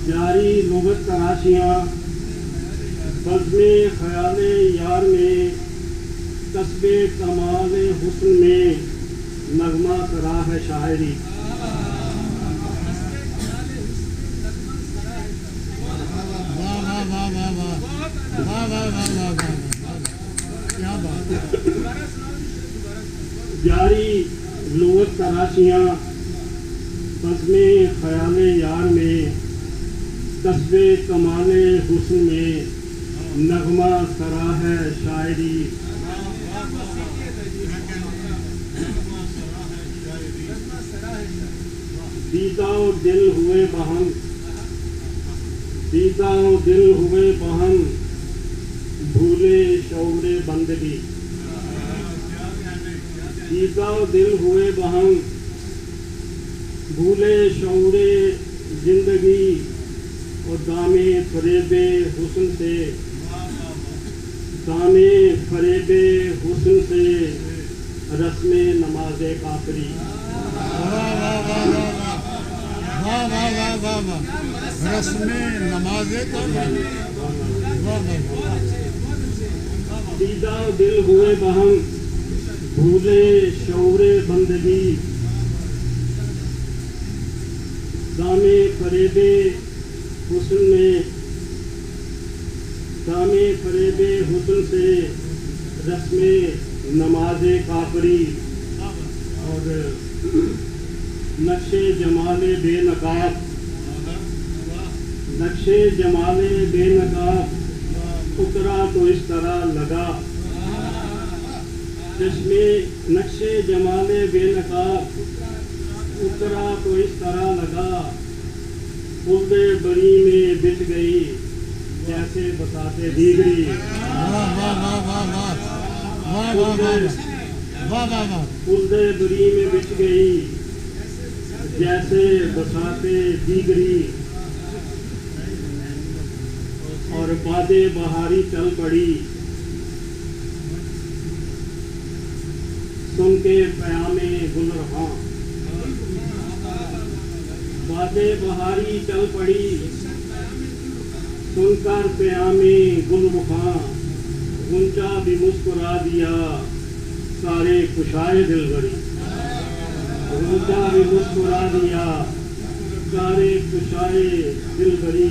जारी लुगत तराशियाँ बज़्मे ख़याले यार में, कस्बे कमाले हुस्न में नगमा करा है शायरी। क्या बात है। जारी लुगत तराशियाँ बज़्मे ख़याले यार में, कस्बे कमाले हुस्न में नगमा सरा है शायरी। दीदाओ दिल हुए बहम, दीदाओ दिल हुए बहम, भूले शौरे बंदगी। दीदाओ दिल हुए बहम, भूले शौरे जिंदगी, और दामे फरेबे हुस्न से, दामे फरेबे हुस्न से रस्मे नमाज़े काफरी। वाह वाह वाह वाह वाह। रस्मे नमाज़े काफरी। दीदा दिल हुए बहम, भूले शौरे बंदगी, दामे फरेबे हुस्न में, दामे फरेबे हुस्न से रस्मे नमाज़े काफरी। और नक्शे जमाले बेनकाब, नक्शे जमाले बेनकाब उतरा तो इस तरह लगा। चश्मे नक्शे जमाले बेनकाब उतरा तो इस तरह लगा। उल्दे बरी में बिछ गई जैसे बसाते दीगरी। उल्दे बरी में बिछ गई जैसे बसाते दीगरी। और बादे बहारी चल पड़ी सुन के प्यामे गुलरहा। बादे बहारी चल पड़ी सुनकर प्यामे गुलरहा। गुंजा भी मुस्कुरा दिया सारे खुशाए दिल भरी। गुंजा भी मुस्कुरा दिया सारे खुशाए दिल भरी।